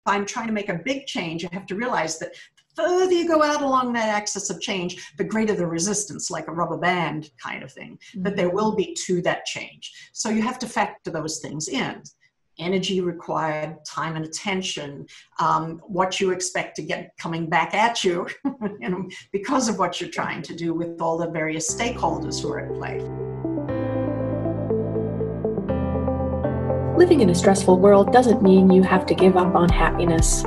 I'm trying to make a big change, you have to realize that the further you go out along that axis of change, the greater the resistance, like a rubber band kind of thing, that there will be to that change. So you have to factor those things in. Energy required, time and attention, what you expect to get coming back at you, you know, because of what you're trying to do with all the various stakeholders who are at play. Living in a stressful world doesn't mean you have to give up on happiness.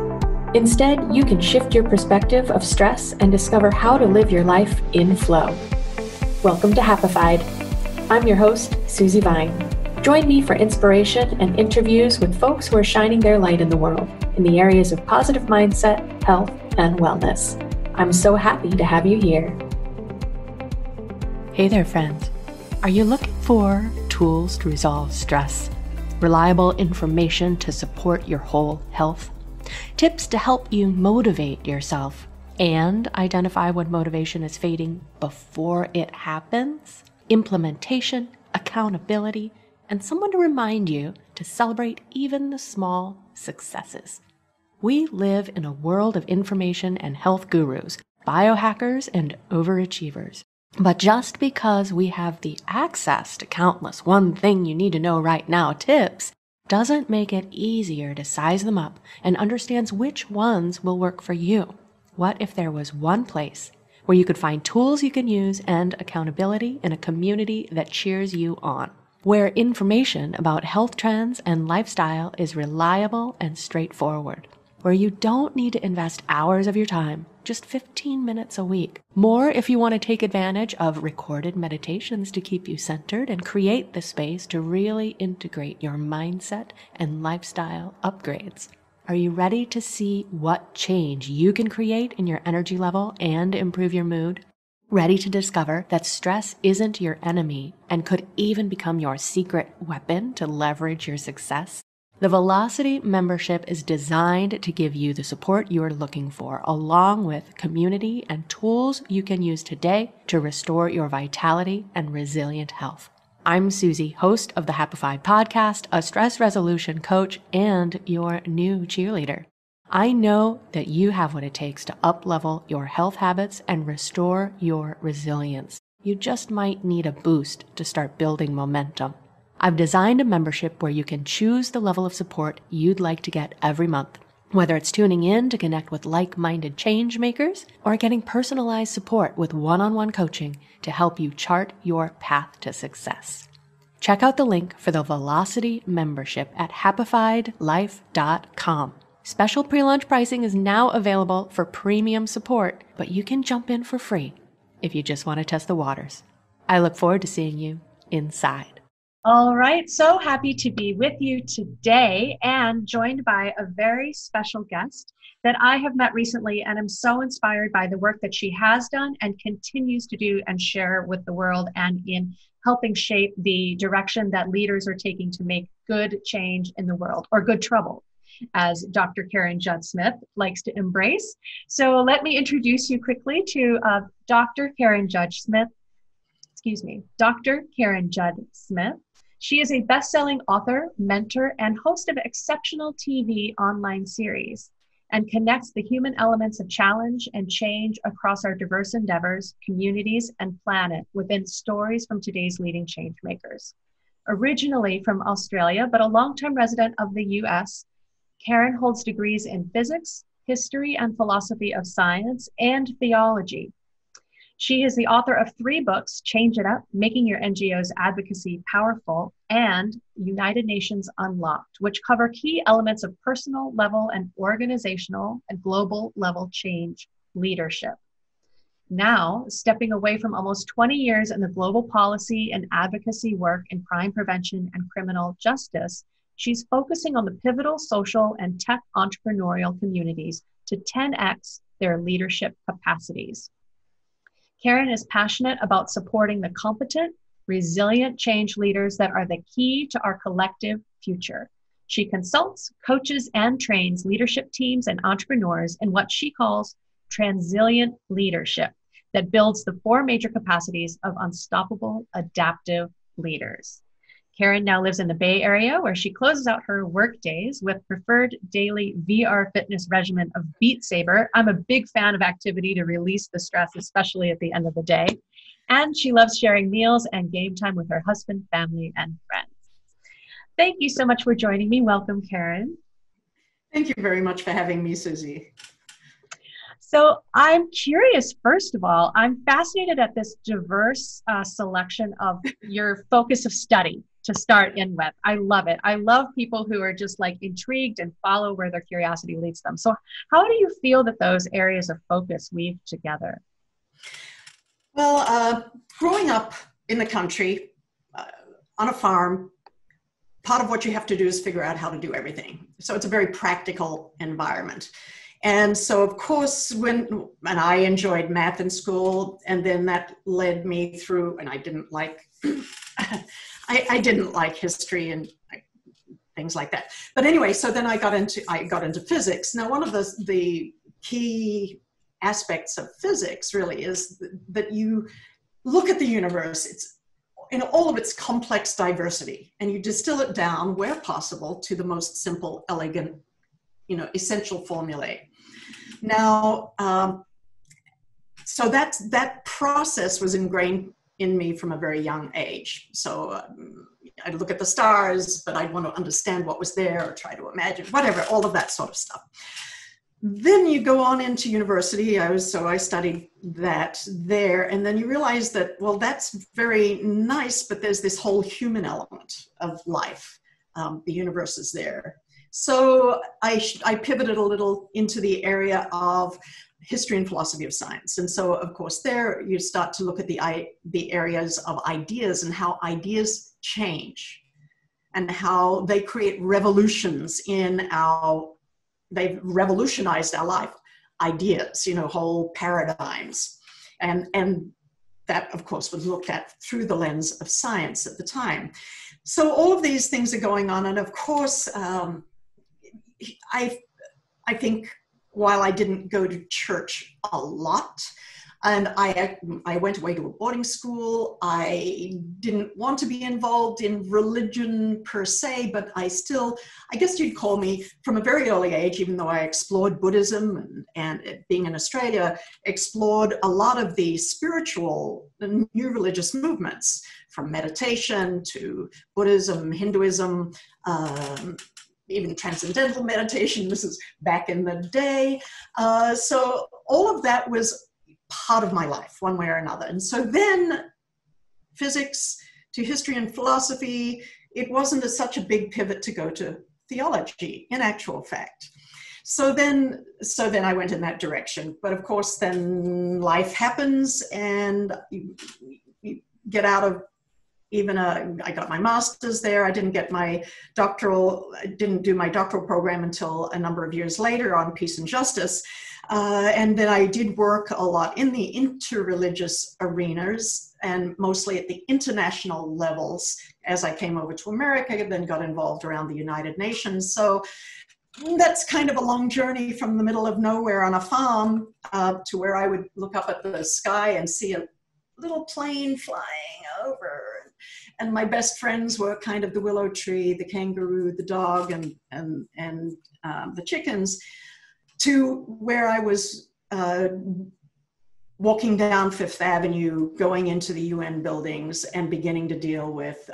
Instead, you can shift your perspective of stress and discover how to live your life in flow. Welcome to Happified. I'm your host, Susi Vine. Join me for inspiration and interviews with folks who are shining their light in the world in the areas of positive mindset, health, and wellness. I'm so happy to have you here. Hey there, friends. Are you looking for tools to resolve stress? Reliable information to support your whole health? Tips to help you motivate yourself and identify when motivation is fading before it happens? Implementation, accountability, and someone to remind you to celebrate even the small successes. We live in a world of information and health gurus, biohackers, and overachievers. But just because we have the access to countless one thing you need to know right now tips doesn't make it easier to size them up and understand which ones will work for you. What if there was one place where you could find tools you can use and accountability in a community that cheers you on? Where information about health trends and lifestyle is reliable and straightforward, where you don't need to invest hours of your time, just 15 minutes a week. More if you want to take advantage of recorded meditations to keep you centered and create the space to really integrate your mindset and lifestyle upgrades. Are you ready to see what change you can create in your energy level and improve your mood? Ready to discover that stress isn't your enemy and could even become your secret weapon to leverage your success? The Velocity membership is designed to give you the support you're looking for, along with community and tools you can use today to restore your vitality and resilient health. I'm Susi, host of the Happified podcast, a stress resolution coach, and your new cheerleader. I know that you have what it takes to up-level your health habits and restore your resilience. You just might need a boost to start building momentum. I've designed a membership where you can choose the level of support you'd like to get every month, whether it's tuning in to connect with like-minded change makers or getting personalized support with one-on-one coaching to help you chart your path to success. Check out the link for the Velocity membership at happifiedlife.com. Special pre-launch pricing is now available for premium support, but you can jump in for free if you just want to test the waters. I look forward to seeing you inside. All right, so happy to be with you today and joined by a very special guest that I have met recently, and I'm so inspired by the work that she has done and continues to do and share with the world, and in helping shape the direction that leaders are taking to make good change in the world, or good trouble, as Dr. Karen Judd Smith likes to embrace. So let me introduce you quickly to Dr. Karen Judd Smith. Dr. Karen Judd Smith. She is a best-selling author, mentor, and host of exceptional TV online series, and connects the human elements of challenge and change across our diverse endeavors, communities, and planet within stories from today's leading change makers. Originally from Australia, but a longtime resident of the US, Karen holds degrees in physics, history and philosophy of science, and theology. She is the author of 3 books, Change It Up, Making Your NGOs Advocacy Powerful, and United Nations Unlocked, which cover key elements of personal level and organizational and global level change leadership. Now, stepping away from almost 20 years in the global policy and advocacy work in crime prevention and criminal justice, she's focusing on the pivotal social and tech entrepreneurial communities to 10x their leadership capacities. Karen is passionate about supporting the competent, resilient change leaders that are the key to our collective future. She consults, coaches, and trains leadership teams and entrepreneurs in what she calls Transilience Leadership that builds the 4 major capacities of unstoppable adaptive leaders. Karen now lives in the Bay Area, where she closes out her work days with preferred daily VR fitness regimen of Beat Saber. I'm a big fan of activity to release the stress, especially at the end of the day. And she loves sharing meals and game time with her husband, family, and friends. Thank you so much for joining me. Welcome, Karen. Thank you very much for having me, Susie. So I'm curious, first of all, I'm fascinated at this diverse selection of your focus of study to start in with. I love it. I love people who are just like intrigued and follow where their curiosity leads them. So how do you feel that those areas of focus weave together? Well, growing up in the country, on a farm, part of what you have to do is figure out how to do everything. So it's a very practical environment. And so, of course, and I enjoyed math in school, and then that led me through, and I didn't like, I didn't like history and things like that. But anyway, so then I got into physics. Now, one of the key aspects of physics really is that you look at the universe, it's in all of its complex diversity, and you distill it down where possible to the most simple, elegant, essential formulae. Now, so that process was ingrained in me from a very young age. So I'd look at the stars, but I'd want to understand what was there or try to imagine, whatever, all of that sort of stuff. Then you go on into university. I studied that there, and then you realize that, well, that's very nice, but there's this whole human element of life. The universe is there. So I pivoted a little into the area of history and philosophy of science. And so, of course, there you start to look at the areas of ideas and how ideas change and how they create revolutions they've revolutionized our life. Ideas, whole paradigms. And that, of course, was looked at through the lens of science at the time. So all of these things are going on. And of course, I think while I didn't go to church a lot, and I went away to a boarding school, I didn't want to be involved in religion per se, but I guess you'd call me from a very early age, even though I explored Buddhism and being in Australia, explored a lot of the spiritual and new religious movements, from meditation to Buddhism, Hinduism, even transcendental meditation. This is back in the day. So all of that was part of my life, one way or another. And so then physics to history and philosophy, it wasn't such a big pivot to go to theology, in actual fact. So then I went in that direction. But of course, then life happens, and you get out of I got my master's there. I didn't do my doctoral program until a number of years later on peace and justice. And then I did work a lot in the interreligious arenas, and mostly at the international levels. As I came over to America, I then got involved around the United Nations. So that's kind of a long journey from the middle of nowhere on a farm to where I would look up at the sky and see a little plane flying over. And my best friends were kind of the willow tree, the kangaroo, the dog, and the chickens, to where I was walking down Fifth Avenue, going into the UN buildings and beginning to deal with,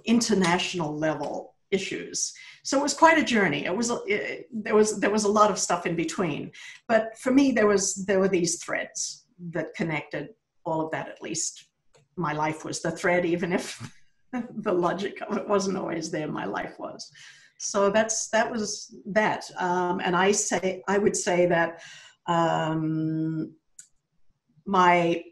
international level issues. So it was quite a journey. There was a lot of stuff in between, but for me, there were these threads that connected all of that. At least my life was the thread, even if the logic of it wasn't always there. My life was. So that was that. And I would say that my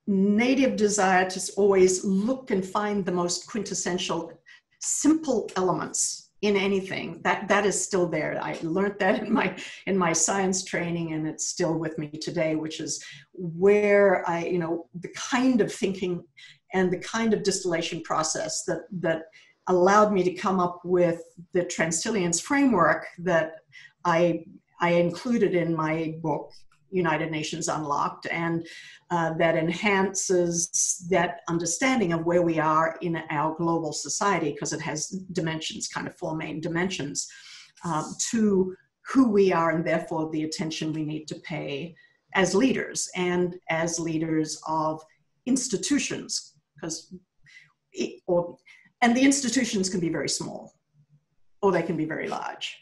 native desire to always look and find the most quintessential, simple elements in anything, that is still there. I learned that in my science training, and it's still with me today, which is where the kind of thinking and the kind of distillation process that allowed me to come up with the Transilience framework that I included in my book, United Nations Unlocked, and that enhances that understanding of where we are in our global society, because it has dimensions, kind of four main dimensions, to who we are, and therefore the attention we need to pay as leaders and as leaders of institutions, and the institutions can be very small or they can be very large.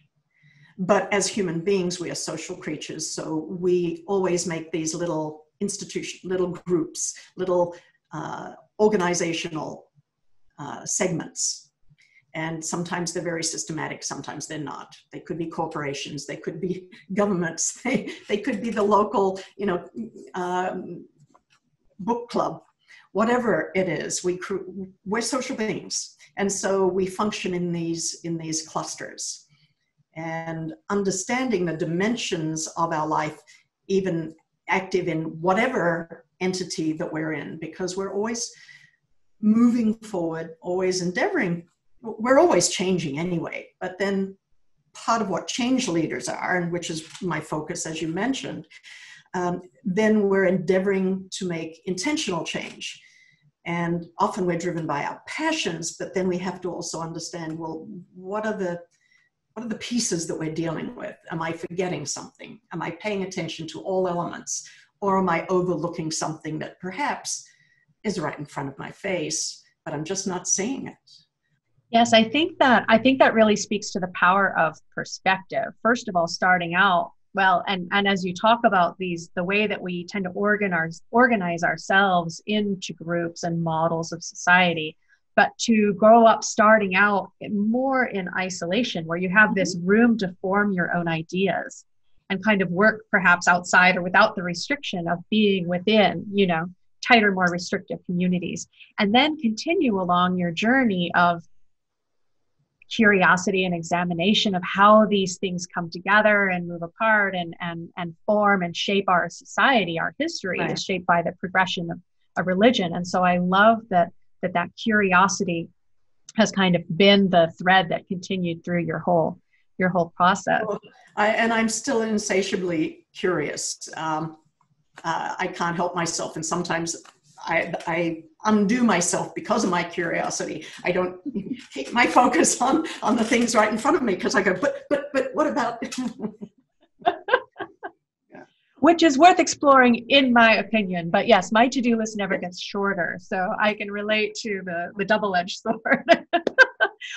But as human beings, we are social creatures, so we always make these little institutions, little groups, little organizational segments. And sometimes they're very systematic, sometimes they're not. They could be corporations, they could be governments, they could be the local, book club, whatever it is. We're social beings, and so we function in these clusters. And understanding the dimensions of our life, even active in whatever entity that we're in, because we're always moving forward, always endeavoring. We're always changing anyway, but then part of what change leaders are, and which is my focus, as you mentioned, then we're endeavoring to make intentional change. And often we're driven by our passions, but then we have to also understand, well, what are the pieces that we're dealing with? Am I forgetting something? Am I paying attention to all elements? Or am I overlooking something that perhaps is right in front of my face, but I'm just not seeing it? Yes, I think that really speaks to the power of perspective. First of all, starting out, well, and as you talk about the way that we tend to organize ourselves into groups and models of society, but to grow up starting out more in isolation, where you have this room to form your own ideas and kind of work perhaps outside or without the restriction of being within, tighter, more restrictive communities, and then continue along your journey of curiosity and examination of how these things come together and move apart and form and shape our society. Our history is shaped by the progression of religion. And so I love that curiosity has kind of been the thread that continued through your whole process. Well, I'm still insatiably curious. I can't help myself, and sometimes I undo myself because of my curiosity. I don't keep my focus on the things right in front of me, because I go, but what about? Yeah. Which is worth exploring, in my opinion. But yes, my to-do list never gets shorter, so I can relate to the double-edged sword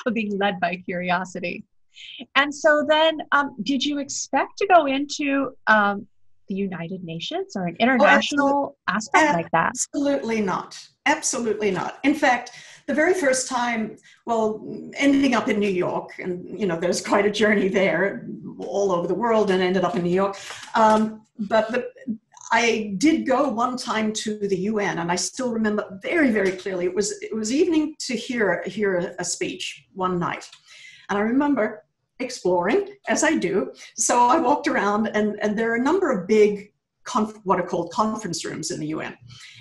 of being led by curiosity. And so then, did you expect to go into the United Nations or an international aspect like that? Absolutely not. Absolutely not. In fact, the very first time, ending up in New York, and there's quite a journey there, all over the world, and ended up in New York. I did go one time to the UN, and I still remember very, very clearly. It was evening to hear a speech one night, and I remember exploring, as I do. So I walked around, and there are a number of big what are called conference rooms in the UN.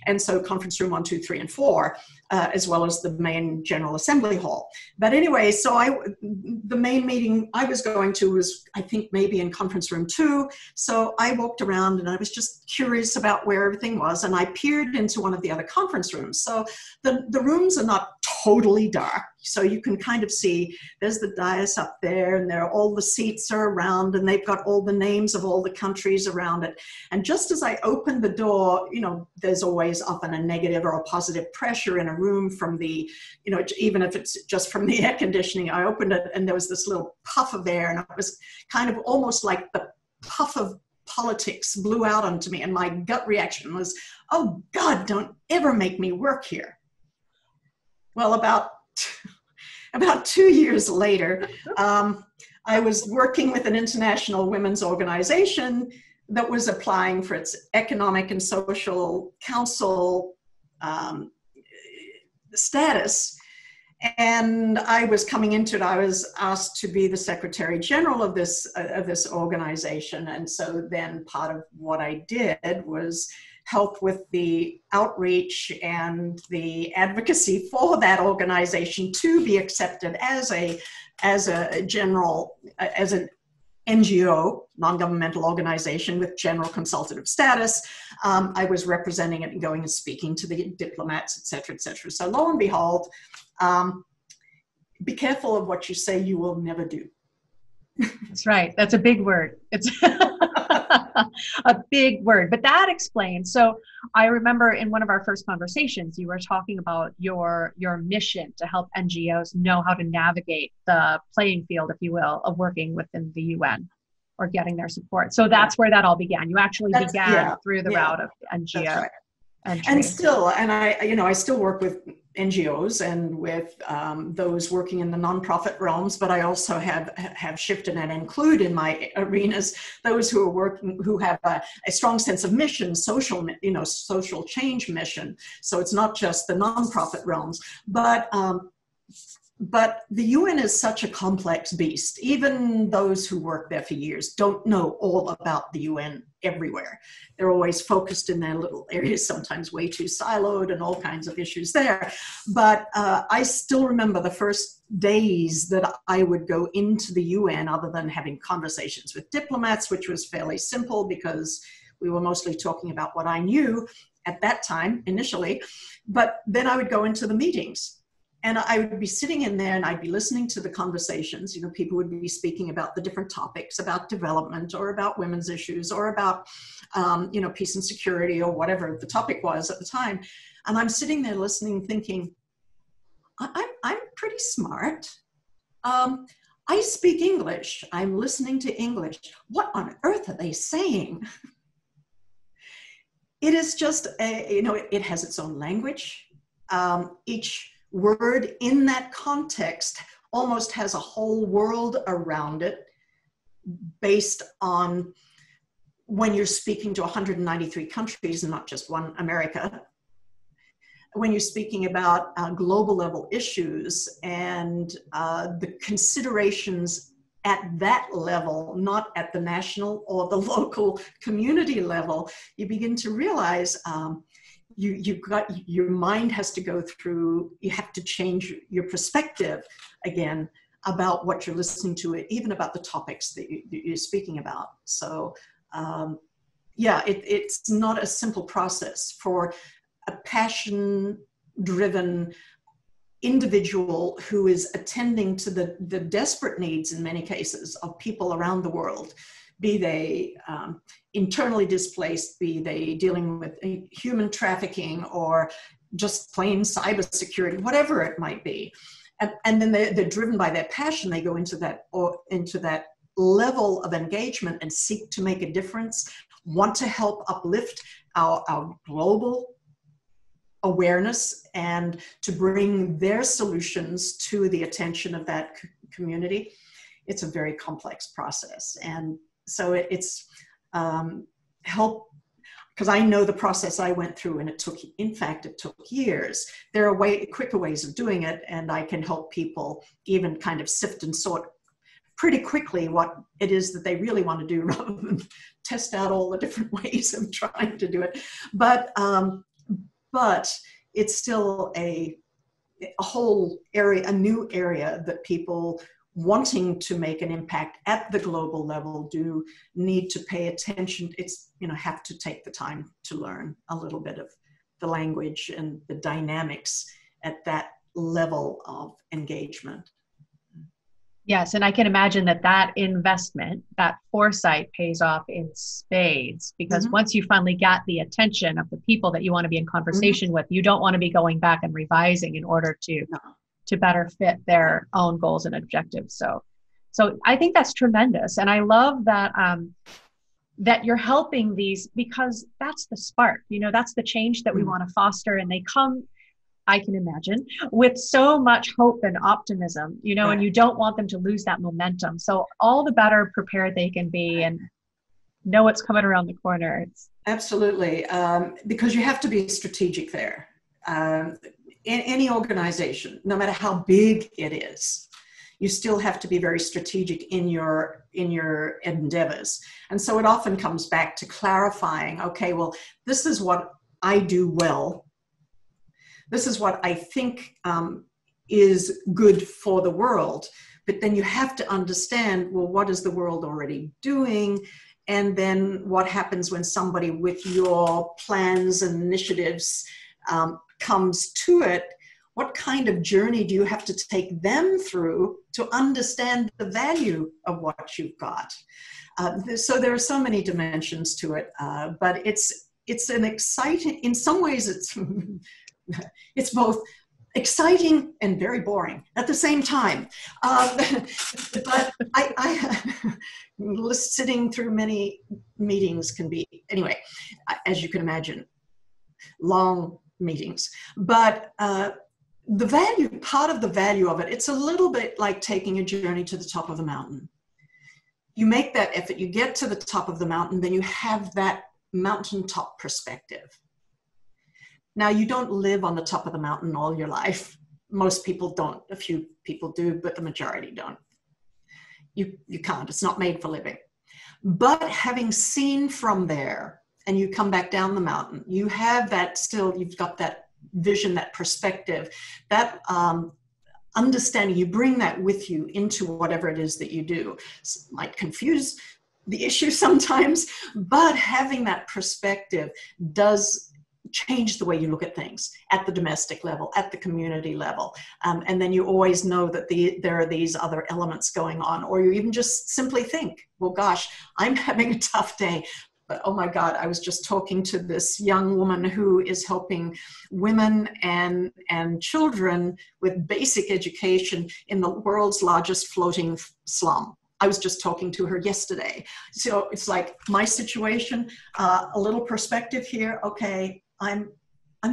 And so conference room 1, 2, 3, and 4, as well as the main General Assembly Hall. But anyway, so the main meeting I was going to was, I think, maybe in conference room 2. So I walked around and I was just curious about where everything was. And I peered into one of the other conference rooms. So the rooms are not totally dark. So you can kind of see there's the dais up there, and all the seats are around, and they've got all the names of all the countries around it. And just as I opened the door, there's always often a negative or a positive pressure in a room from the, even if it's just from the air conditioning. I opened it, and there was this little puff of air, and it was kind of almost like the puff of politics blew out onto me. And my gut reaction was, oh God, don't ever make me work here. Well, about 2 years later, I was working with an international women's organization that was applying for its Economic and Social Council status. And I was coming into it. I was asked to be the Secretary General of this organization. And so then part of what I did was help with the outreach and the advocacy for that organization to be accepted as a NGO, non-governmental organization with general consultative status. I was representing it and going and speaking to the diplomats, et cetera, et cetera. So lo and behold, be careful of what you say you will never do. That's right. That's a big word. It's a big word, but that explains. So I remember in one of our first conversations, you were talking about your mission to help NGOs know how to navigate the playing field, if you will, of working within the UN or getting their support. So that's where that all began. You actually began through the route of NGO. That's right. And still, and I still work with NGOs and with those working in the nonprofit realms, but I also have shifted and include in my arenas those who are working, who have a strong sense of mission, social change mission. So it's not just the nonprofit realms, but the UN is such a complex beast. Even those who work there for years don't know all about the UN everywhere. They're always focused in their little areas, sometimes way too siloed and all kinds of issues there. But I still remember the first days that I would go into the UN, other than having conversations with diplomats, which was fairly simple because we were mostly talking about what I knew at that time initially. But then I would go into the meetings. And I would be sitting in there and I'd be listening to the conversations. People would be speaking about the different topics, about development or about women's issues or about, peace and security or whatever the topic was at the time. And I'm sitting there listening, thinking, I'm pretty smart. I speak English. I'm listening to English. What on earth are they saying? It is just, it has its own language. Each word in that context almost has a whole world around it based on when you're speaking to 193 countries and not just one America. When you're speaking about global level issues and the considerations at that level, not at the national or the local community level, you begin to realize your mind has to go through, you have to change your perspective again about what you're listening to, even about the topics that you're speaking about. So it's not a simple process for a passion-driven individual who is attending to the desperate needs in many cases of people around the world, be they internally displaced, be they dealing with human trafficking or just plain cybersecurity, whatever it might be. And then they're driven by their passion. They go into that level of engagement and seek to make a difference, want to help uplift our global awareness and to bring their solutions to the attention of that community. It's a very complex process. And so it's help, because I know the process I went through, and it took years. There are quicker ways of doing it, and I can help people even kind of sift and sort pretty quickly what it is that they really want to do rather than test out all the different ways of trying to do it. But it's still a whole area, a new area that people wanting to make an impact at the global level do need to pay attention. It's, have to take the time to learn a little bit of the language and the dynamics at that level of engagement. Yes, and I can imagine that investment, that foresight pays off in spades, because once you finally got the attention of the people that you want to be in conversation with, you don't want to be going back and revising in order to better fit their own goals and objectives. So I think that's tremendous. And I love that that you're helping these, because that's the spark, that's the change that we want to foster. And they come, I can imagine, with so much hope and optimism, and you don't want them to lose that momentum. So all the better prepared they can be and know what's coming around the corner. Absolutely. Because you have to be strategic there. In any organization, no matter how big it is, you still have to be very strategic in your endeavors. And so it often comes back to clarifying, okay, well, this is what I do well. This is what I think is good for the world. But then you have to understand, well, what is the world already doing? And then what happens when somebody with your plans and initiatives comes to it? What kind of journey do you have to take them through to understand the value of what you've got? So there are so many dimensions to it, but it's an exciting, in some ways it's both exciting and very boring at the same time. But I sitting through many meetings can be, anyway, as you can imagine, long meetings. But the value, part of the value of it, it's a little bit like taking a journey to the top of the mountain. You make that effort, you get to the top of the mountain, then you have that mountaintop perspective. Now, you don't live on the top of the mountain all your life. Most people don't. A few people do, but the majority don't. You can't. It's not made for living. But having seen from there, and you come back down the mountain, you have that still, you've got that vision, that perspective, that understanding, you bring that with you into whatever it is that you do. It might confuse the issue sometimes, but having that perspective does change the way you look at things at the domestic level, at the community level. And then you always know that there are these other elements going on, or you even just simply think, well, gosh, I'm having a tough day. But oh my God, I was just talking to this young woman who is helping women and children with basic education in the world's largest floating slum. I was just talking to her yesterday. So it's like my situation, a little perspective here. Okay, I'm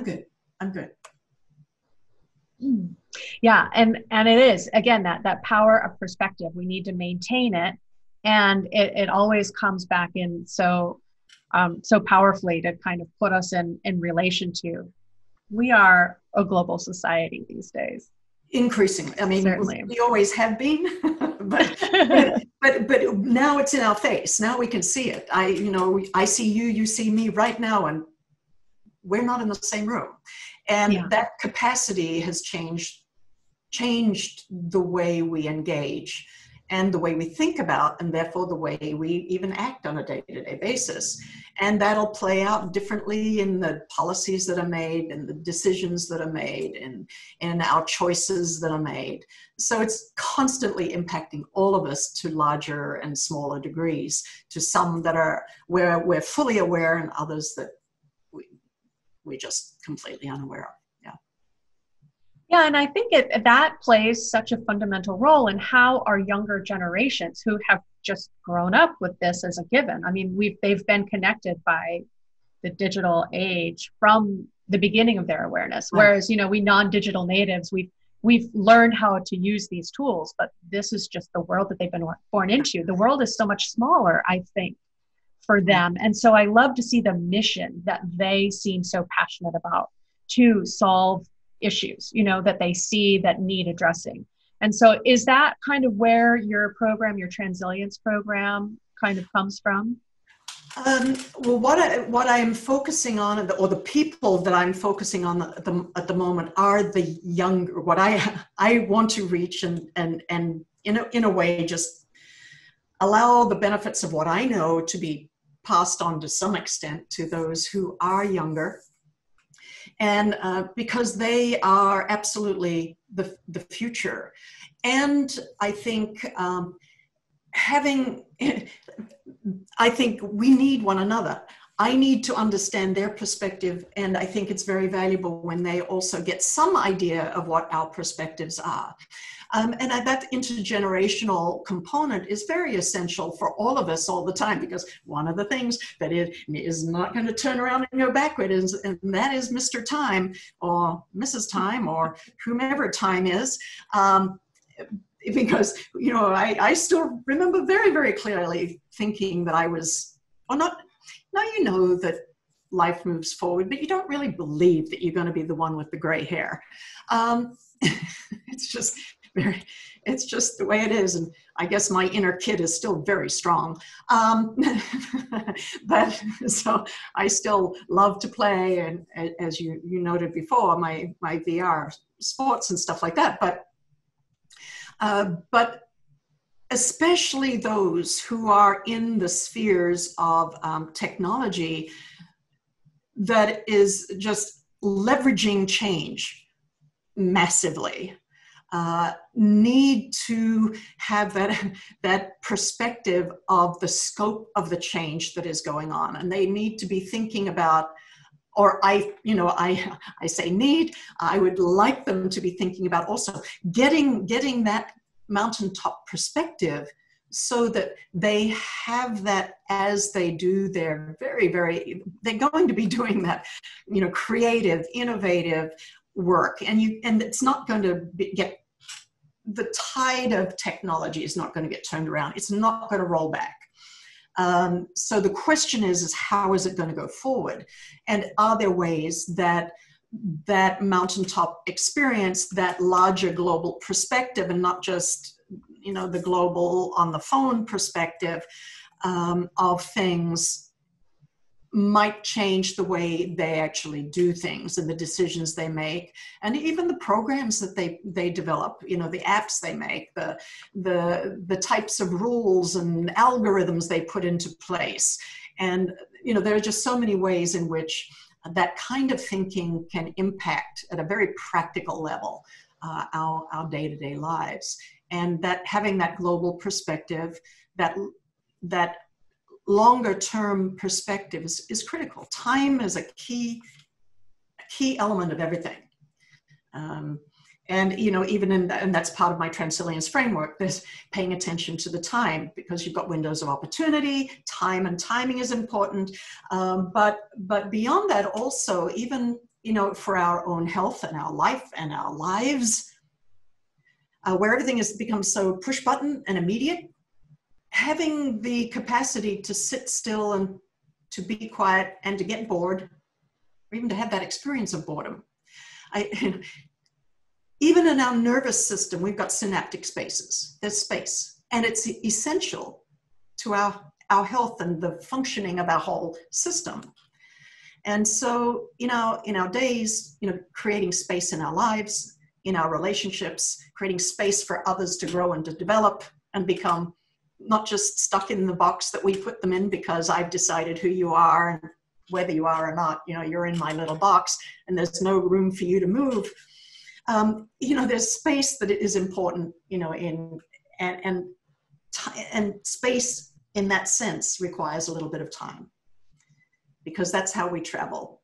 good. I'm good. Yeah, and it is, again, that power of perspective. We need to maintain it. And it always comes back in so powerfully to kind of put us in relation to, we are a global society these days. Increasingly. I mean, certainly. We always have been, but now it's in our face. Now we can see it. I see you, you see me right now, and we're not in the same room. And that capacity has changed the way we engage and the way we think about, and therefore the way we even act on a day-to-day basis. And that'll play out differently in the policies that are made and the decisions that are made and our choices that are made. So it's constantly impacting all of us to larger and smaller degrees, to some that are where we're fully aware and others that we're just completely unaware of. Yeah, and I think that plays such a fundamental role in how our younger generations, who have just grown up with this as a given. I mean, they've been connected by the digital age from the beginning of their awareness. Right. Whereas, we non-digital natives, we've learned how to use these tools, but this is just the world that they've been born into. The world is so much smaller, I think, for them. And so I love to see the mission that they seem so passionate about to solve issues, that they see that need addressing. And so is that kind of where your program, your Transilience program, kind of comes from? Well, what I am focusing on, or the people that I'm focusing on at the moment, are the younger. What I want to reach and in a way just allow the benefits of what I know to be passed on to some extent to those who are younger. And because they are absolutely the future. And I think I think we need one another. I need to understand their perspective, and I think it's very valuable when they also get some idea of what our perspectives are. And that intergenerational component is very essential for all of us all the time, because one of the things that is not going to turn around and go backward and that is Mr. Time or Mrs. Time or whomever time is. Because, I still remember very, very clearly thinking that I was, now that life moves forward, but you don't really believe that you're going to be the one with the gray hair. It's just the way it is. And I guess my inner kid is still very strong. But so I still love to play. And as you noted before, my VR sports and stuff like that. But But especially those who are in the spheres of technology that is just leveraging change massively, need to have that perspective of the scope of the change that is going on. And they need to be thinking about, or I say need, I would like them to be thinking about also getting that mountaintop perspective, so that they have that as they do their they're going to be doing that, creative, innovative work. And it's not going to get, the tide of technology is not going to get turned around. It's not going to roll back. So the question is how is it going to go forward? And are there ways that mountaintop experience, that larger global perspective, and not just, the global on the phone perspective of things, might change the way they actually do things and the decisions they make, and even the programs that they develop, the apps they make, the types of rules and algorithms they put into place. And, there are just so many ways in which that kind of thinking can impact at a very practical level our day-to-day lives. And that having that global perspective, that longer term perspective is critical. Time is a key element of everything. And, even and that's part of my Transilience framework, this paying attention to the time, because you've got windows of opportunity, time and timing is important. But beyond that also, even, for our own health and our life and our lives, where everything has become so push button and immediate, having the capacity to sit still and to be quiet and to get bored, or even to have that experience of boredom. Even in our nervous system, we've got synaptic spaces. There's space, and it's essential to our health and the functioning of our whole system. And so, in our days, creating space in our lives, in our relationships, creating space for others to grow and to develop and become not just stuck in the box that we put them in because I've decided who you are, and whether you are or not, you're in my little box and there's no room for you to move. There's space that is important, and space in that sense requires a little bit of time, because that's how we travel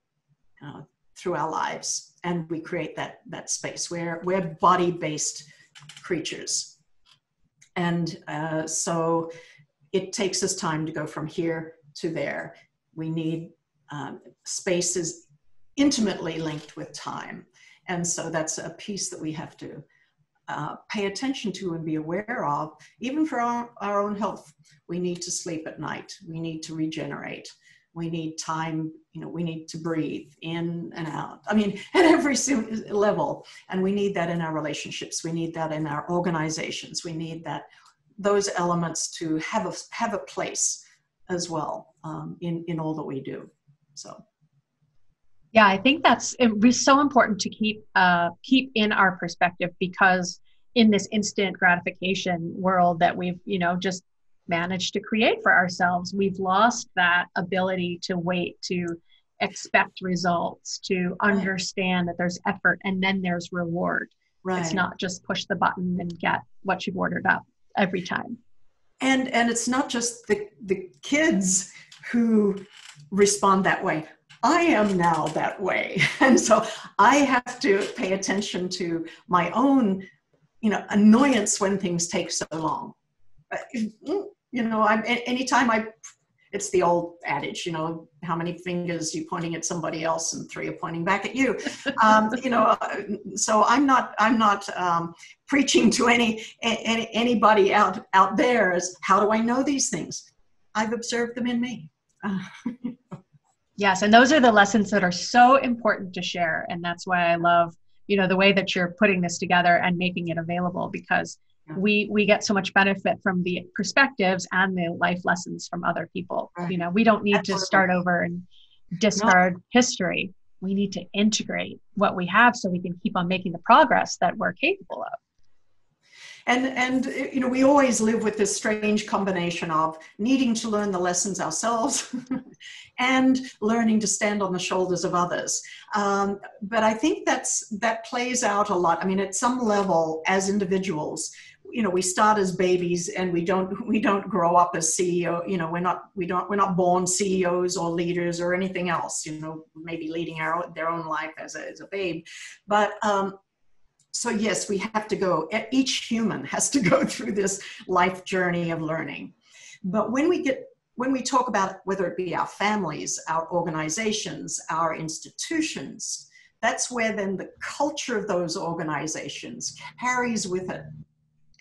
through our lives, and we create that space. We're body-based creatures. And so it takes us time to go from here to there. We need space is intimately linked with time. And so that's a piece that we have to pay attention to and be aware of, even for our own health. We need to sleep at night. We need to regenerate. We need time, we need to breathe in and out. I mean, at every level. And we need that in our relationships. We need that in our organizations. We need those elements to have a place as well in all that we do. So. Yeah, I think it was so important to keep in our perspective, because in this instant gratification world that we've, just managed to create for ourselves, we've lost that ability to wait, to expect results, to understand that there's effort and then there's reward. Right. It's not just push the button and get what you've ordered up every time. And it's not just the kids who respond that way. I am now that way. And so I have to pay attention to my own, annoyance when things take so long. It's the old adage, how many fingers you pointing at somebody else and 3 are pointing back at you. So I'm not preaching to anybody out there as how do I know these things? I've observed them in me. Yes, and those are the lessons that are so important to share. And that's why I love, the way that you're putting this together and making it available, because we get so much benefit from the perspectives and the life lessons from other people. Right. We don't need to start over and discard history. We need to integrate what we have so we can keep on making the progress that we're capable of. And you know, we always live with this strange combination of needing to learn the lessons ourselves and learning to stand on the shoulders of others. But I think that plays out a lot. I mean, at some level, as individuals, you know, we start as babies and we don't grow up as CEO. You know, we're not born CEOs or leaders or anything else. You know, maybe leading their own life as a babe, but. So yes, we have to go, each human has to go through this life journey of learning. But when we talk about whether it be our families, our organizations, our institutions, that's where then the culture of those organizations carries with it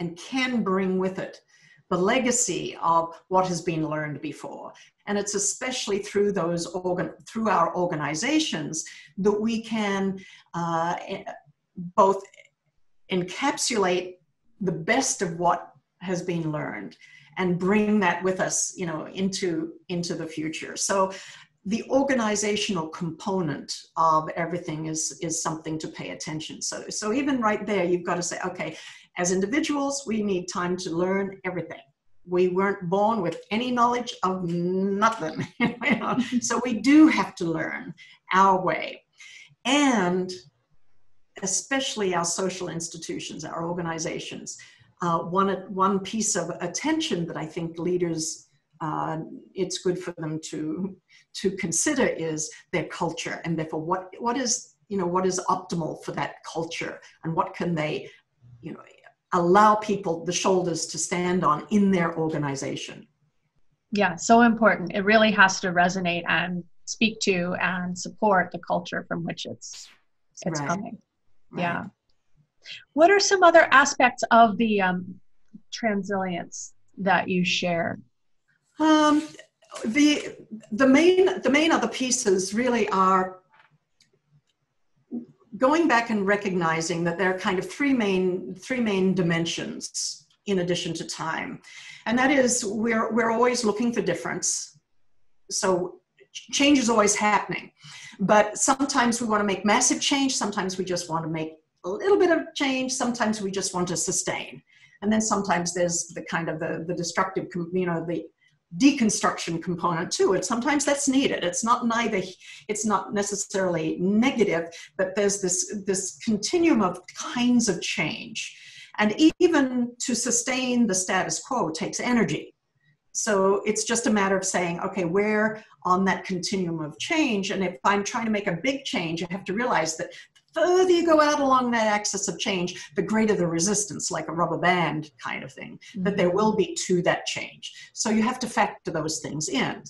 and can bring with it the legacy of what has been learned before. And it's especially through through our organizations that we can both encapsulate the best of what has been learned and bring that with us, you know, into the future. So the organizational component of everything is something to pay attention. So even right there, you've got to say, okay, as individuals, we need time to learn everything. We weren't born with any knowledge of nothing. You know? So we do have to learn our way. And especially our social institutions, our organizations. One piece of attention that I think leaders, it's good for them to consider is their culture, and therefore what is optimal for that culture, and what can they, you know, allow people the shoulders to stand on in their organization. Yeah, so important. It really has to resonate and speak to and support the culture from which it's right. coming. Right. Yeah. What are some other aspects of the transilience that you share? The main other pieces really are going back and recognizing that there are kind of three main dimensions in addition to time, and that is we're always looking for difference. So change is always happening, but sometimes we want to make massive change. Sometimes we just want to make a little bit of change. Sometimes we just want to sustain. And then sometimes there's the kind of the destructive, you know, the deconstruction component to it. Sometimes that's needed. It's not necessarily negative, but there's this continuum of kinds of change. And even to sustain the status quo takes energy. So it's just a matter of saying, okay, where on that continuum of change, and if I'm trying to make a big change, I have to realize that the further you go out along that axis of change, the greater the resistance, like a rubber band kind of thing, that there will be to that change. So you have to factor those things in.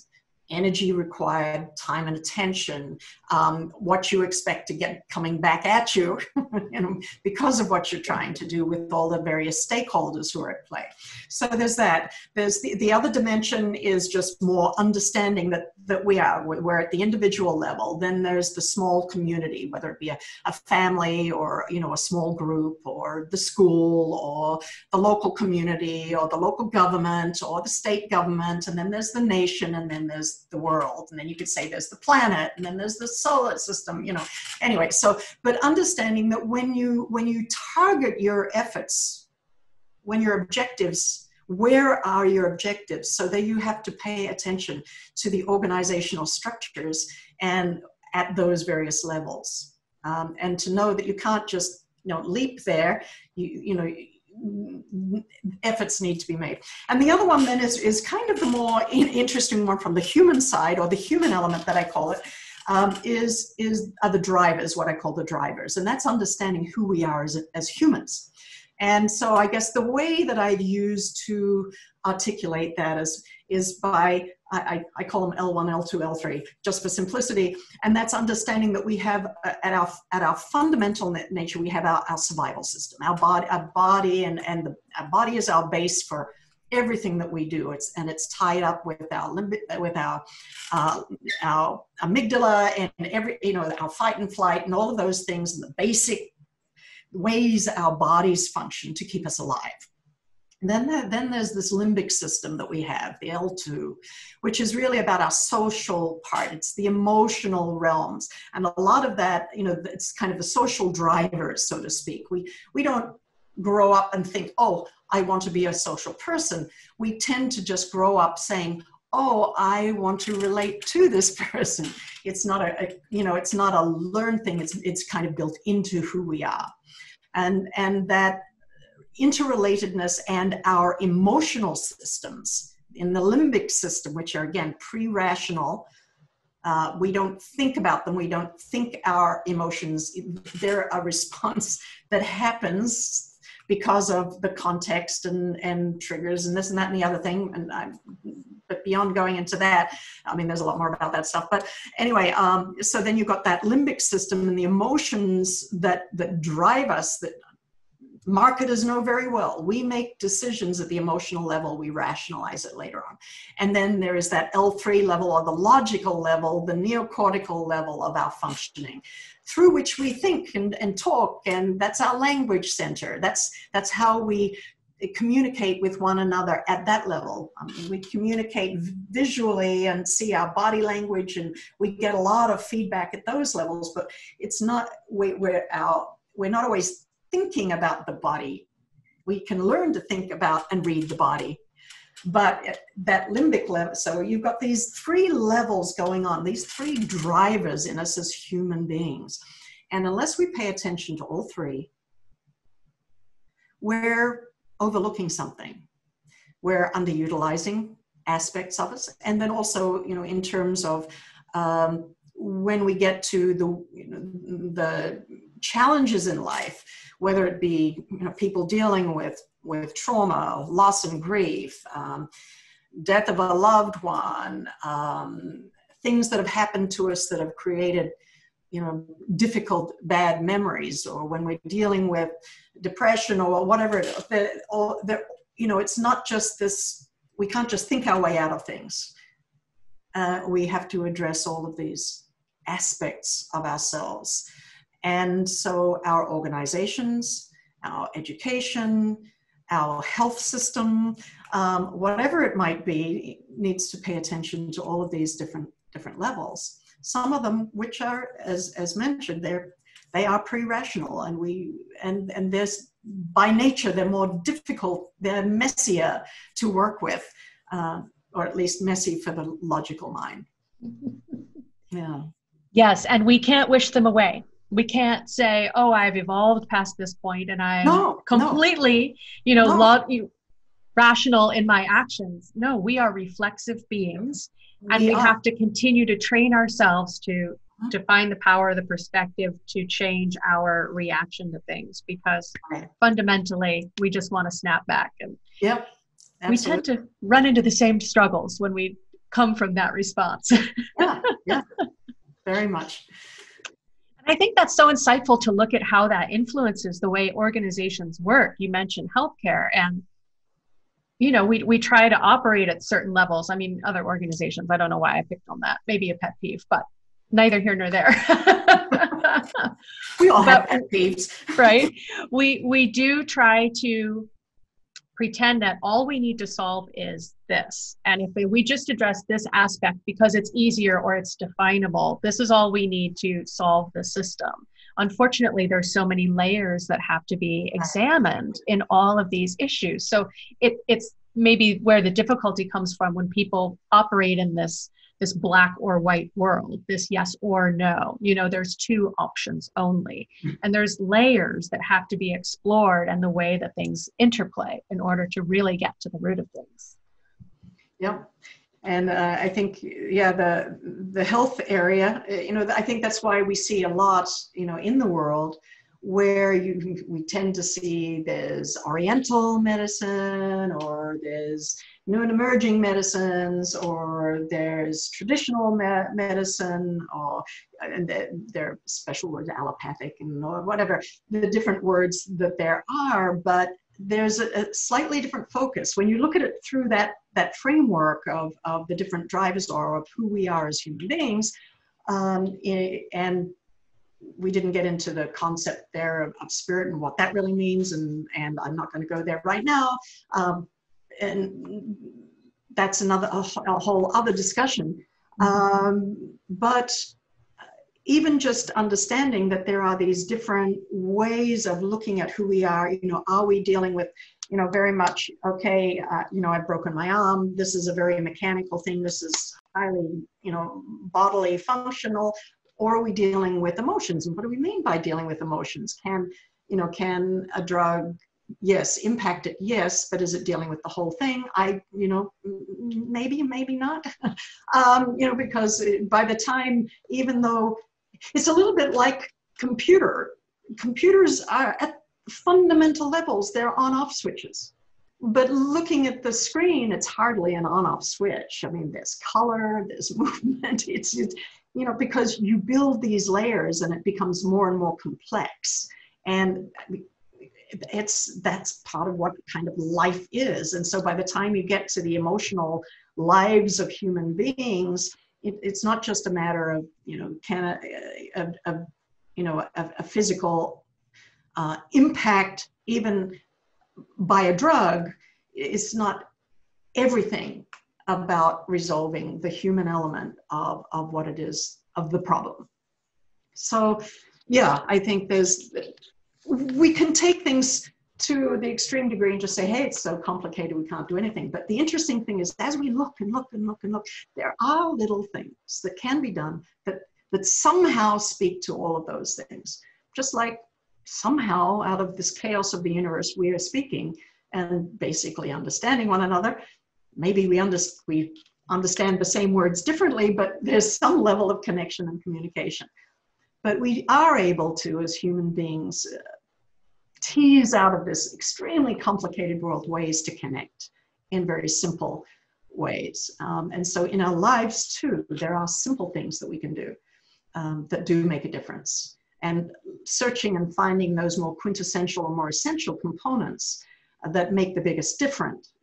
Energy required, time and attention, what you expect to get coming back at you, you know, because of what you're trying to do with all the various stakeholders who are at play. So there's that. There's the other dimension is just more understanding that we're at the individual level. Then there's the small community, whether it be a family or, you know, a small group, or the school or the local community or the local government or the state government. And then there's the nation, and then there's the world, and then you could say there's the planet, and then there's the solar system, you know. Anyway, so but understanding that when you target your efforts, when your objectives, where are your objectives, so that you have to pay attention to the organizational structures and at those various levels, and to know that you can't just, you know, leap there. You know, efforts need to be made. And the other one then is kind of the more interesting one from the human side, or the human element that I call it, are the drivers, what I call the drivers. And that's understanding who we are as humans. And so I guess the way that I've used to articulate that is by, I call them L1, L2, L3, just for simplicity. And that's understanding that we have, at our fundamental nature, we have our survival system, our body, and our body is our base for everything that we do. It's tied up with our amygdala and every, you know, our fight and flight and all of those things, and the basic ways our bodies function to keep us alive. And then there's this limbic system that we have, the L2, which is really about our social part. It's the emotional realms. And a lot of that, you know, it's kind of the social drivers, so to speak. We don't grow up and think, oh, I want to be a social person. We tend to just grow up saying, oh, I want to relate to this person. It's not it's not a learned thing. It's kind of built into who we are. And that interrelatedness and our emotional systems in the limbic system, which are, again, pre-rational, we don't think about them. We don't think our emotions. They're a response that happens because of the context and triggers and this and that and the other thing. But beyond going into that, I mean, there's a lot more about that stuff. But anyway, so then you've got that limbic system and the emotions that drive us, that marketers know very well. We make decisions at the emotional level. We rationalize it later on. And then there is that L3 level, or the logical level, the neocortical level of our functioning, through which we think and talk. And that's our language center. That's how we communicate with one another at that level. We communicate visually and see our body language, and we get a lot of feedback at those levels, but it's not, we're not always thinking about the body. We can learn to think about and read the body, but that limbic level, so you've got these three levels going on, these three drivers in us as human beings. And unless we pay attention to all three, we're overlooking something. We're underutilizing aspects of us. And then also, in terms of when we get to the challenges in life, whether it be people dealing with trauma, loss and grief, death of a loved one, things that have happened to us that have created difficult, bad memories, or when we're dealing with depression or whatever, it's not just this, we can't just think our way out of things. We have to address all of these aspects of ourselves. And so our organizations, our education, our health system, whatever it might be, needs to pay attention to all of these different levels. Some of them, which are, as mentioned, they are pre-rational, and there's, by nature, they're more difficult, they're messier to work with, or at least messy for the logical mind. Yeah. Yes, and we can't wish them away. We can't say, "Oh, I've evolved past this point, and I'm completely, rational in my actions." No, we are reflexive beings, and we have to continue to train ourselves to find the power of the perspective to change our reaction to things, because fundamentally we just want to snap back, and we tend to run into the same struggles when we come from that response. yeah, very much. I think that's so insightful to look at how that influences the way organizations work. You mentioned healthcare, and we try to operate at certain levels. I mean, other organizations, I don't know why I picked on that. Maybe a pet peeve, but neither here nor there. We all have pet peeves, right? We do try to pretend that all we need to solve is this. And if we just address this aspect because it's easier or it's definable, this is all we need to solve the system. Unfortunately, there's so many layers that have to be examined in all of these issues. So it's maybe where the difficulty comes from when people operate in this black or white world, this yes or no. There's two options only. And there's layers that have to be explored, and the way that things interplay in order to really get to the root of things. Yep. And I think, the health area, I think that's why we see a lot, in the world, where we tend to see there's Oriental medicine, or there's new and emerging medicines, or there's traditional medicine, and there are special words, allopathic, or whatever, the different words that there are, but there's a slightly different focus. When you look at it through that framework of the different drivers, or of who we are as human beings, and we didn't get into the concept there of spirit and what that really means, and I'm not going to go there right now. And that's a whole other discussion. But even just understanding that there are these different ways of looking at who we are, are we dealing with, very much, okay, I've broken my arm. This is a very mechanical thing. This is highly, bodily functional. Or are we dealing with emotions? And what do we mean by dealing with emotions? Can a drug, yes, impact it? Yes, but is it dealing with the whole thing? Maybe not. Because by the time, even though it's a little bit like computers are at fundamental levels, they're on-off switches. But looking at the screen, it's hardly an on-off switch. I mean, there's color, there's movement. It's because you build these layers and it becomes more and more complex. And that's part of what kind of life is. And so by the time you get to the emotional lives of human beings, it's not just a matter of, can a physical impact even by a drug. It's not everything about resolving the human element of what it is, of the problem. So yeah, I think we can take things to the extreme degree and just say, hey, it's so complicated, we can't do anything. But the interesting thing is, as we look and look and look and look, there are little things that can be done that somehow speak to all of those things. Just like somehow out of this chaos of the universe, we are speaking and basically understanding one another. Maybe we understand the same words differently, but there's some level of connection and communication. But we are able to, as human beings, tease out of this extremely complicated world ways to connect in very simple ways. And so in our lives too, there are simple things that we can do that do make a difference. And searching and finding those more quintessential or more essential components that make the biggest difference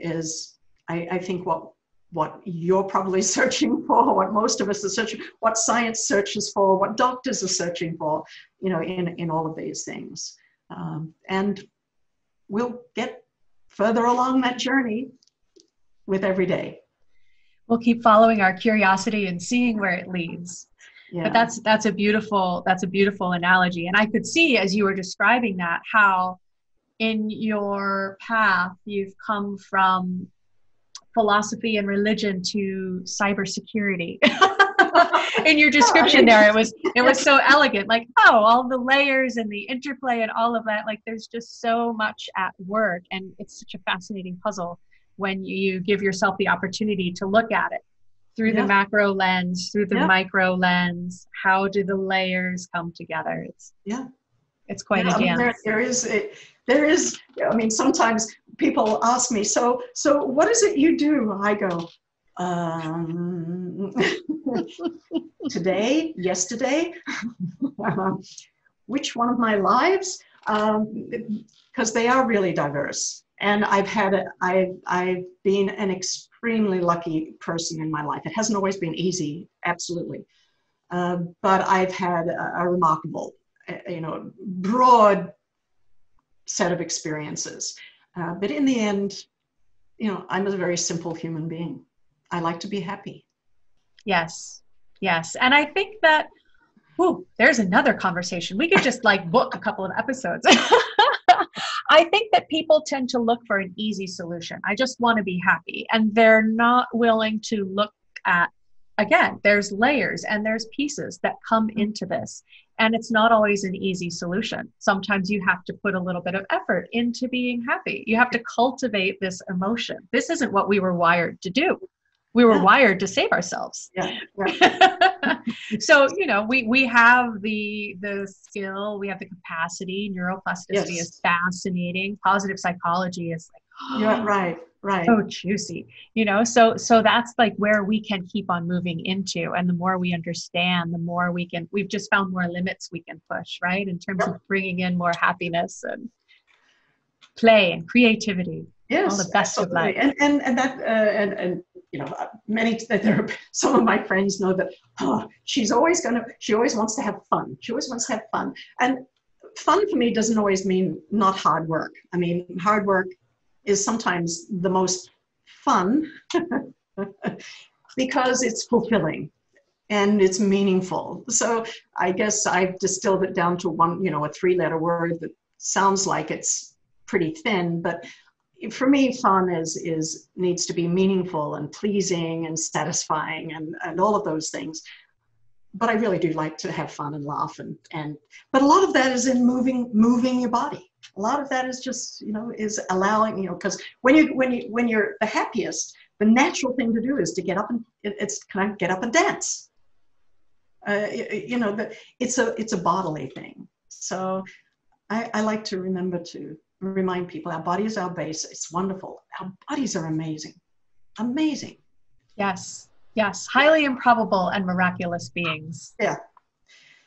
is, I think, what you're probably searching for, what most of us are searching, what science searches for, what doctors are searching for, in all of these things. And we'll get further along that journey with every day. We'll keep following our curiosity and seeing where it leads. Yeah. But that's a beautiful analogy. And I could see, as you were describing that, how in your path you've come from philosophy and religion to cybersecurity. In your description there, it was so elegant, like, all the layers and the interplay and all of that, like there's just so much at work, and it's such a fascinating puzzle when you give yourself the opportunity to look at it through the macro lens, through the micro lens. How do the layers come together? It's quite a dance. There is, I mean, sometimes people ask me, so what is it you do? I go, today, yesterday, which one of my lives? Because they are really diverse. And I've been an extremely lucky person in my life. It hasn't always been easy, absolutely. But I've had a remarkable, broad set of experiences. But in the end, I'm a very simple human being. I like to be happy. Yes. And I think that, there's another conversation. We could just book a couple of episodes. I think that people tend to look for an easy solution. I just want to be happy. And they're not willing to look at, again, there's layers and there's pieces that come into this. And it's not always an easy solution. Sometimes you have to put a little bit of effort into being happy. You have to cultivate this emotion. This isn't what we were wired to do. We were wired to save ourselves. So, we have the skill, we have the capacity. Neuroplasticity is fascinating. Positive psychology is right. So juicy, so that's where we can keep on moving into. And the more we understand, the more we've just found more limits we can push, right? In terms of bringing in more happiness and play and creativity. Yes, all the best of life. Some of my friends know that she always wants to have fun. She always wants to have fun. And fun for me doesn't always mean not hard work. I mean, hard work is sometimes the most fun because it's fulfilling. and it's meaningful. So I guess I've distilled it down to one, you know, a 3-letter word that sounds like it's pretty thin, but for me, fun needs to be meaningful and pleasing and satisfying and all of those things. But I really do like to have fun and laugh but a lot of that is in moving your body. A lot of that is just, you know, is allowing, you know, because when you're the happiest, the natural thing to do is to get up and can I get up and dance? You know, it's a bodily thing. So I like to remind people our body is our base. It's wonderful. Our bodies are amazing. Amazing. Yes. Yes. Highly improbable and miraculous beings. Yeah.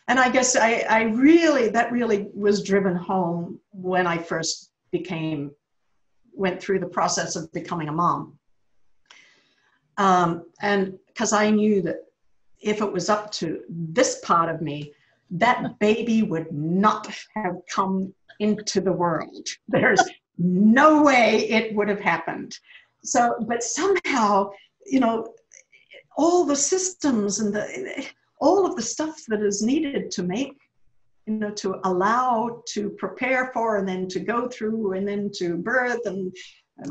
And I guess that really was driven home when I first went through the process of becoming a mom. And because I knew that if it was up to this part of me, that baby would not have come into the world. There's no way it would have happened. So, but somehow, you know, all the systems and all of the stuff that is needed to make, you know, to allow, to prepare for, and then to go through, and then to birth, and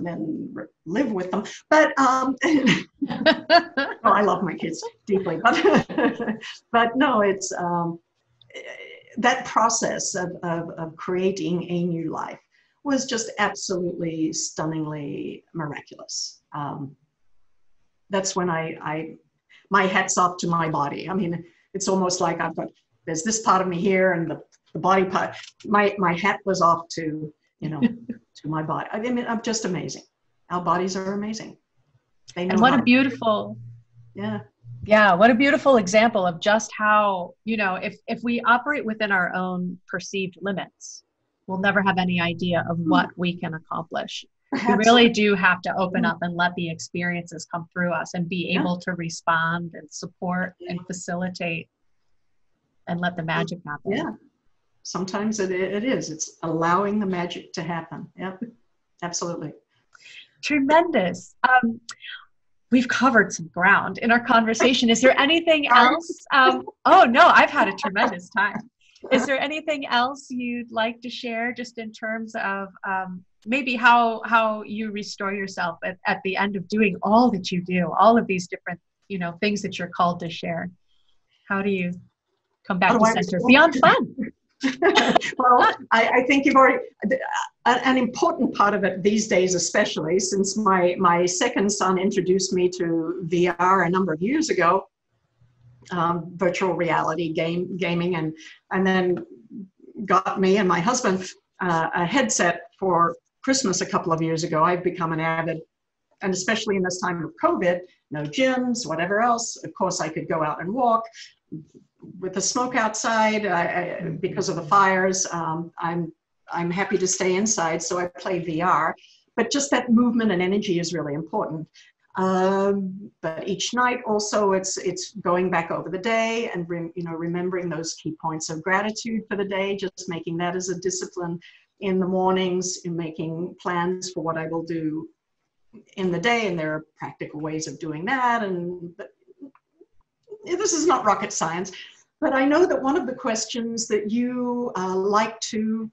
then live with them. But well, I love my kids deeply, but no, it's that process of creating a new life was just absolutely stunningly miraculous. That's when my hat's off to my body. I mean, it's almost like there's this part of me here and the body part. My hat was off to, you know, to my body. I mean, I'm just amazing. Our bodies are amazing. They know. And what a beautiful, what a beautiful example of just how, you know, if we operate within our own perceived limits, we'll never have any idea of what we can accomplish. We really do have to open up and let the experiences come through us and be able to respond and support and facilitate and let the magic happen. Yeah. Sometimes it is. It's allowing the magic to happen. Yeah, absolutely. Tremendous. We've covered some ground in our conversation. Is there anything else? Oh, no, I've had a tremendous time. Is there anything else you'd like to share just in terms of maybe how you restore yourself at the end of doing all that you do, all of these different, you know, things that you're called to share? How do you come back to center beyond fun? Well, I think you've already, an important part of it these days, especially since my second son introduced me to VR a number of years ago, virtual reality gaming, and then got me and my husband a headset for Christmas a couple of years ago. I've become an avid, and especially in this time of COVID, no gyms, whatever else. Of course, I could go out and walk. With the smoke outside, because of the fires, I'm happy to stay inside, so I play VR. But just that movement and energy is really important. But each night also, it's going back over the day and remembering those key points of gratitude for the day. Just making that as a discipline in the mornings, in making plans for what I will do in the day, and there are practical ways of doing that. But this is not rocket science. But I know that one of the questions that you like to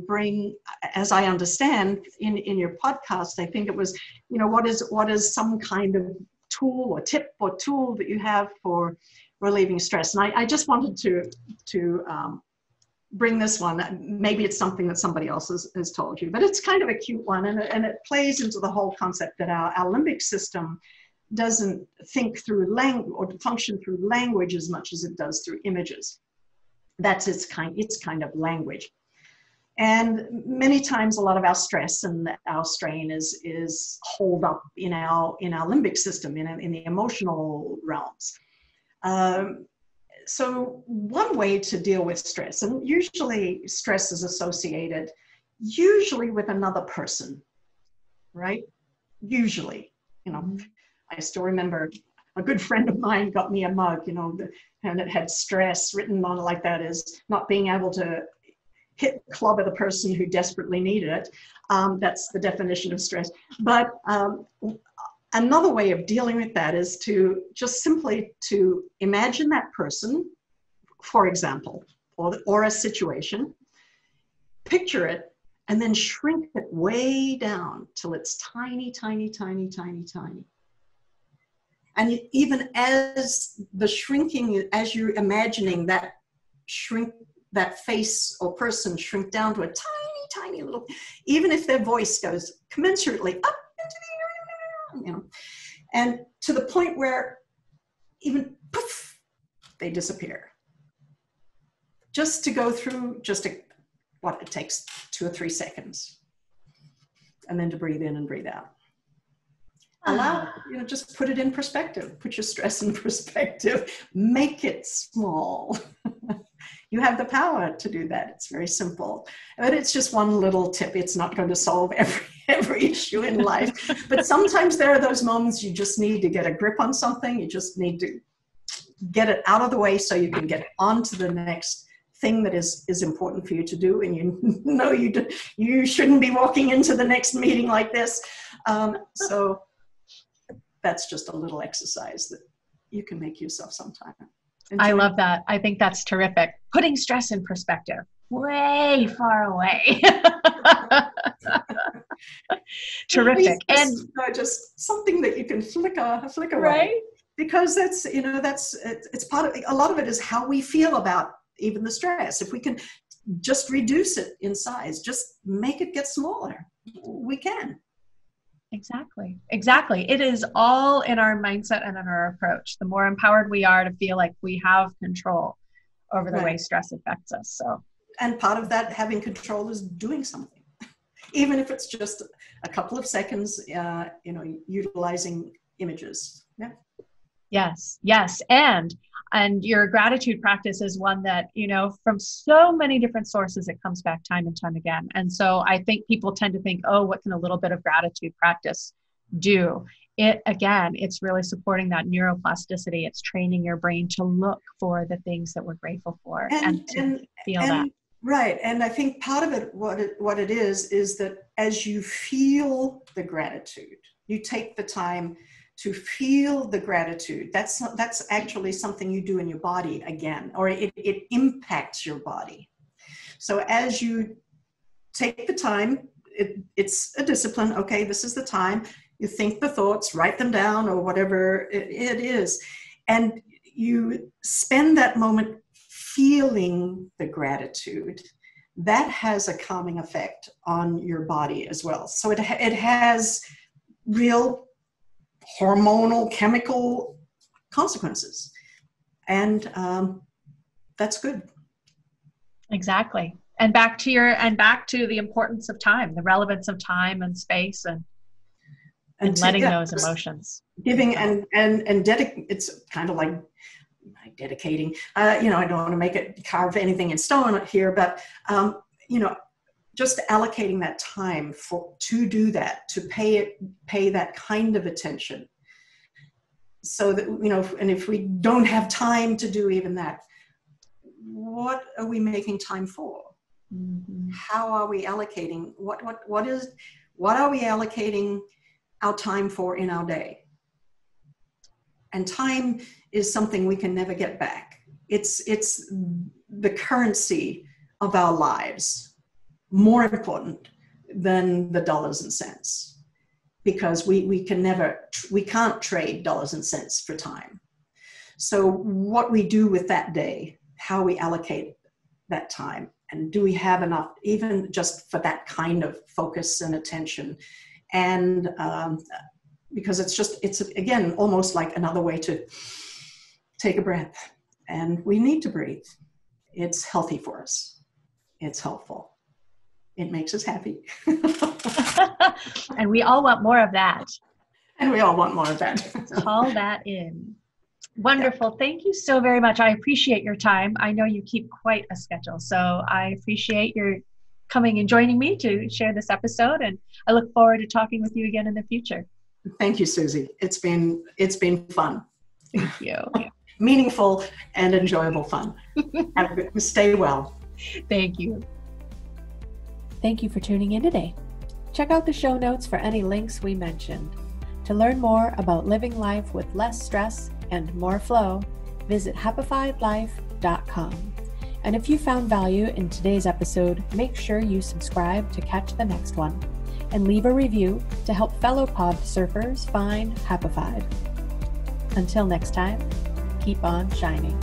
bring, as I understand, in your podcast, I think it was, you know, what is some kind of tool or tip or tool that you have for relieving stress? And I just wanted to bring this one. Maybe it's something that somebody else has told you, but it's kind of a cute one, and it plays into the whole concept that our limbic system doesn't think through language or function through language as much as it does through images. That's its kind of language. And many times a lot of our stress and our strain is holed up in our limbic system, in the emotional realms. So one way to deal with stress, and usually stress is associated with another person, right? Usually, you know. I still remember a good friend of mine got me a mug, you know, and it had stress written on it like that, is not being able to hit the club of the person who desperately needed it. That's the definition of stress. But another way of dealing with that is to just simply to imagine that person, for example, or a situation, picture it, and then shrink it way down till it's tiny, tiny, tiny, tiny, tiny. And even as the shrinking, as you're imagining that face or person shrink down to a tiny, tiny little, even if their voice goes commensurately up into the, you know, and to the point where even poof, they disappear. Just to go through what it takes 2 or 3 seconds, and then to breathe in and breathe out. Allow, just put it in perspective. Put your stress in perspective. Make it small. You have the power to do that. It's very simple. But it's just one little tip. It's not going to solve every issue in life. But sometimes there are those moments you just need to get a grip on something. You just need to get it out of the way so you can get on to the next thing that is important for you to do, and you shouldn't be walking into the next meeting like this. So that's just a little exercise that you can make yourself sometime. I love that. I think that's terrific. Putting stress in perspective, way far away. Terrific. And just something that you can flick away. Right? Because it's part of, a lot of it is how we feel about even the stress. If we can just reduce it in size, just make it get smaller, we can. Exactly. It is all in our mindset and in our approach. The more empowered we are to feel like we have control over the way stress affects us. So, and part of that having control is doing something, even if it's just a couple of seconds, utilizing images. Yeah. Yes. And your gratitude practice is one that, from so many different sources, it comes back time and time again. And so I think people tend to think, oh, what can a little bit of gratitude practice do? It's really supporting that neuroplasticity. It's training your brain to look for the things that we're grateful for and to feel that. Right. And I think part of it, what it is that as you feel the gratitude, you take the time to feel the gratitude. That's actually something you do in your body again, or it impacts your body. So as you take the time, it's a discipline. Okay, this is the time. You think the thoughts, write them down, or whatever it is. And you spend that moment feeling the gratitude. That has a calming effect on your body as well. So it has real hormonal, chemical consequences. And that's good. Exactly. And back to the importance of time, the relevance of time and space and letting those emotions. Giving and it's kind of like dedicating. I don't want to carve anything in stone here, but just allocating that time to do that, to pay that kind of attention. So that, and if we don't have time to do even that, what are we making time for? Mm-hmm. How are we allocating? What are we allocating our time for in our day? And time is something we can never get back. It's the currency of our lives. More important than the dollars and cents, because we can't trade dollars and cents for time. So what we do with that day, how we allocate that time, and do we have enough even just for that kind of focus and attention? And because it's again almost like another way to take a breath, and we need to breathe. It's healthy for us. It's helpful. It makes us happy. And we all want more of that. Call that in. Wonderful. Yeah. Thank you so very much. I appreciate your time. I know you keep quite a schedule, so I appreciate your coming and joining me to share this episode, and I look forward to talking with you again in the future. Thank you, Susie. It's been fun. Thank you. Meaningful and enjoyable fun. Stay well. Thank you. Thank you for tuning in today. Check out the show notes for any links we mentioned. To learn more about living life with less stress and more flow, visit happifiedlife.com. And if you found value in today's episode, make sure you subscribe to catch the next one and leave a review to help fellow pod surfers find Happified. Until next time, keep on shining.